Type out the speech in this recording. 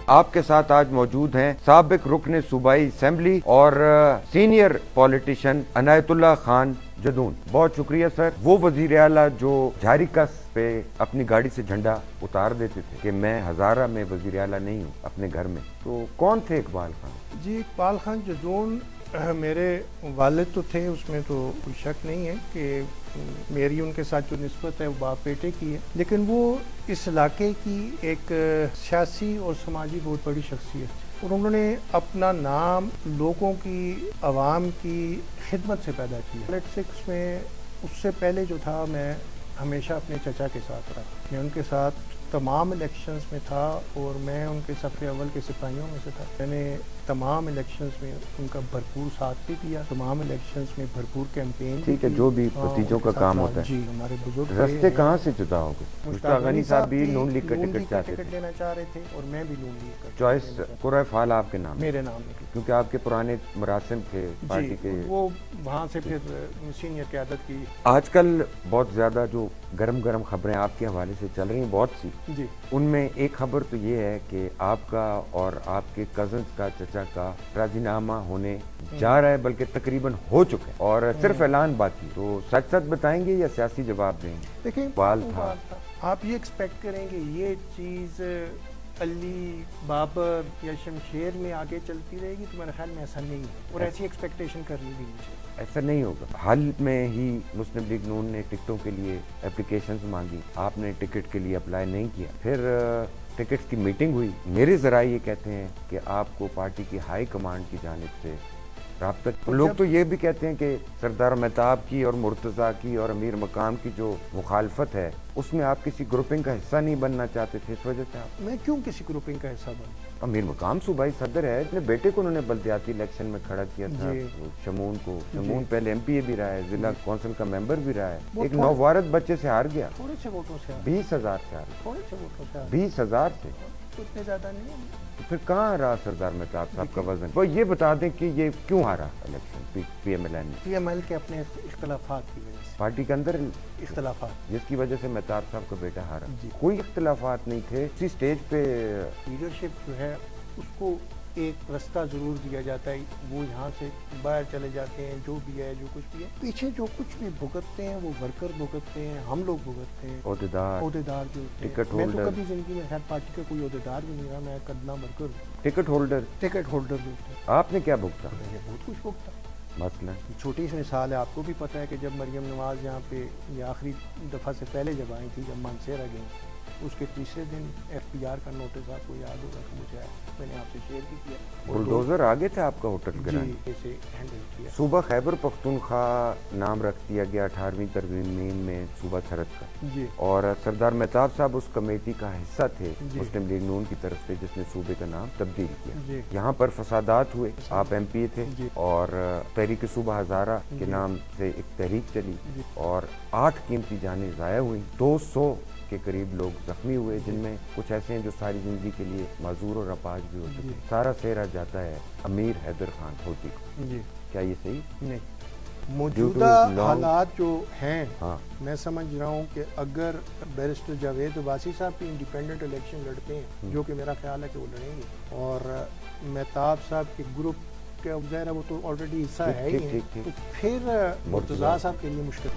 آپ کے ساتھ آج موجود ہیں سابق رکن صوبائی اسمبلی اور سینئر پولیٹیشین عنایت اللہ خان جدون. بہت شکریہ سر. وہ وزیر اعلیٰ جو جھاری کس پہ اپنی گاڑی سے جھنڈا اتار دیتے تھے کہ میں ہزارہ میں وزیر اعلیٰ نہیں ہوں اپنے گھر میں، تو کون تھے اقبال خان؟ جی، اقبال خان جدون میرے والد تو تھے، اس میں تو کوئی شک نہیں ہے کہ میری ان کے ساتھ جو نسبت ہے وہ باپ بیٹے کی ہے، لیکن وہ اس علاقے کی ایک سیاسی اور سماجی بہت بڑی شخصیت تھی، اور انہوں نے اپنا نام لوگوں کی، عوام کی خدمت سے پیدا کیا. پولیٹکس میں اس سے پہلے جو تھا، میں ہمیشہ اپنے چچا کے ساتھ رہا. میں ان کے ساتھ تمام الیکشنز میں تھا اور میں ان کے صف اول کے سپاہیوں میں سے تھا. میں نے تمام الیکشنز میں ان کا بھرپور ساتھ بھی دیا، تمام الیکشنز میں بھرپور کیمپین. ٹھیک ہے، جو بھی بھتیجوں کا کام ہوتا ہے. جی، ہمارے بزرگ رستے کہاں سے جدا ہو گئے؟ مشتاق غنی صاحب بھی نون لیگ کا ٹکٹ لینا چاہ رہے تھے اور میں بھی نون لیگ کا. چوائس قرعہ فعال آپ کے نام؟ میرے نام میں، کیونکہ آپ کے پرانے مراسم تھے پارٹی کے. وہ وہاں سے پھر سینئر قیادت کی. آج کل بہت زیادہ جو گرم گرم خبریں آپ کے حوالے سے چل رہی ہیں بہت سی، جی، ان میں ایک خبر تو یہ ہے کہ آپ کا اور آپ کے کزنز کا، چچا کا راضی نامہ ہونے جا رہا ہے، بلکہ تقریباً ہو چکا ہے اور صرف اعلان باقی. تو سچ سچ بتائیں گے یا سیاسی جواب دیں گے؟ دیکھیں، بال تھا. آپ یہ ایکسپیکٹ کریں گے یہ چیز علی، بابر یا شمشیر میں آگے چلتی رہے گی، تو میرے خیال میں ایسا نہیں ہے، اور ایسی ایکسپیکٹیشن کرنی بھی نہیں چاہیے. ایسا نہیں ہوگا. حال میں ہی مسلم لیگ نون نے ٹکٹوں کے لیے اپلیکیشنز مانگی، آپ نے ٹکٹ کے لیے اپلائی نہیں کیا. پھر ٹکٹس کی میٹنگ ہوئی. میرے ذرائع یہ کہتے ہیں کہ آپ کو پارٹی کی ہائی کمانڈ کی جانب سے رابطہ. لوگ تو یہ بھی کہتے ہیں کہ سردار مہتاب کی اور مرتضیٰ کی اور امیر مقام کی جو مخالفت ہے، اس میں آپ کسی گروپنگ کا حصہ نہیں بننا چاہتے تھے، اس وجہ سے آپ. میں کیوں کسی گروپنگ کا حصہ بنوں؟ امیر مقام صوبائی صدر ہے، اپنے بیٹے کو انہوں نے بلدیاتی الیکشن میں کھڑا کیا تھا. شمون کو، شمون پہلے ایم پی اے بھی رہا ہے، ضلع کونسل کا ممبر بھی رہا ہے. ایک نووارد بچے سے ہار گیا. تھوڑے سے ووٹوں سے 20,000 سے ہار. تھوڑے سے ووٹوں سے 20,000 سے اتنے زیادہ نہیں ہے. پھر کہاں رہا سردار مہتاب صاحب کا وزن؟ وہ یہ بتا دیں کہ یہ کیوں ہارا الیکشن پی ایم ایل این میں؟ پی ایم ایل کے اپنے اختلافات کی وجہ سے، پارٹی کے اندر اختلافات، جس کی وجہ سے مہتاب صاحب کا بیٹا ہارا. جی. کوئی اختلافات نہیں تھے. اسی سٹیج پہ لیڈرشپ جو ہے اس کو ایک رستہ ضرور دیا جاتا ہے، وہ یہاں سے باہر چلے جاتے ہیں. جو بھی ہے، جو کچھ بھی ہے، پیچھے جو کچھ بھی بھگتتے ہیں وہ ورکر بھگتتے ہیں، ہم لوگ بھگتتے ہیں، عہدیدار جو ہوتے ہیں. ٹکٹ میں تو ہولڈر. کبھی زندگی میں خیر پارٹی کا کوئی عہدیدار بھی نہیں رہا، میں قدنا ورکر ہوں. ٹکٹ ہولڈر جو ہوتے ہیں، آپ نے کیا بھگتا؟ میں نے بہت کچھ بھگتا. مثلا چھوٹی سی مثال ہے، آپ کو بھی پتہ ہے کہ جب مریم نواز یہاں پہ یہ آخری دفعہ سے پہلے جب آئی تھی، جب مانسیرا گئی، اس کے تیسرے دن ایف پی آر کا نوٹس آپ کو یاد ہوگا کہ مجھے آیا، میں نے آپ سے شیئر بھی کیا. بلڈوزر آگے تھے آپ کا ہوٹل گرانے. جی، اسے ہینڈل کیا. صوبہ خیبر پختونخوا نام رکھ دیا گیا 18ویں ترمیم میں صوبہ سرحد کا. جی، اور سردار مہتاب صاحب اس کمیٹی کا حصہ تھے جی. مسلم لیگ نون کی طرف سے، جس نے صوبے کا نام تبدیل کیا. جی. یہاں پر فسادات ہوئے، آپ ایم پی اے تھے، جی. اور تحریک صوبہ ہزارہ کے جی. نام سے ایک تحریک چلی، جی. اور 8 قیمتی جانیں ضائع ہوئیں. 200 کے قریب لوگ زخمی ہوئے، جن میں کچھ ایسے ہیں جو ساری زندگی کے لیے معذور اور اپاہج بھی ہو چکے. سارا سہرا جاتا ہے امیر حیدر خان ہوتی کو. جی. کیا یہ صحیح نہیں، موجودہ حالات جو ہیں، میں سمجھ رہا ہوں کہ اگر بیرسٹر جاوید عباسی صاحب بھی انڈیپینڈنٹ الیکشن لڑتے ہیں، جو کہ میرا خیال ہے کہ وہ لڑیں گے، اور مہتاب صاحب کے گروپ کے ظاہر ہے وہ تو آلریڈی حصہ ہے ہی ہیں، تو پھر مرتضیٰ صاحب کے لیے مشکل.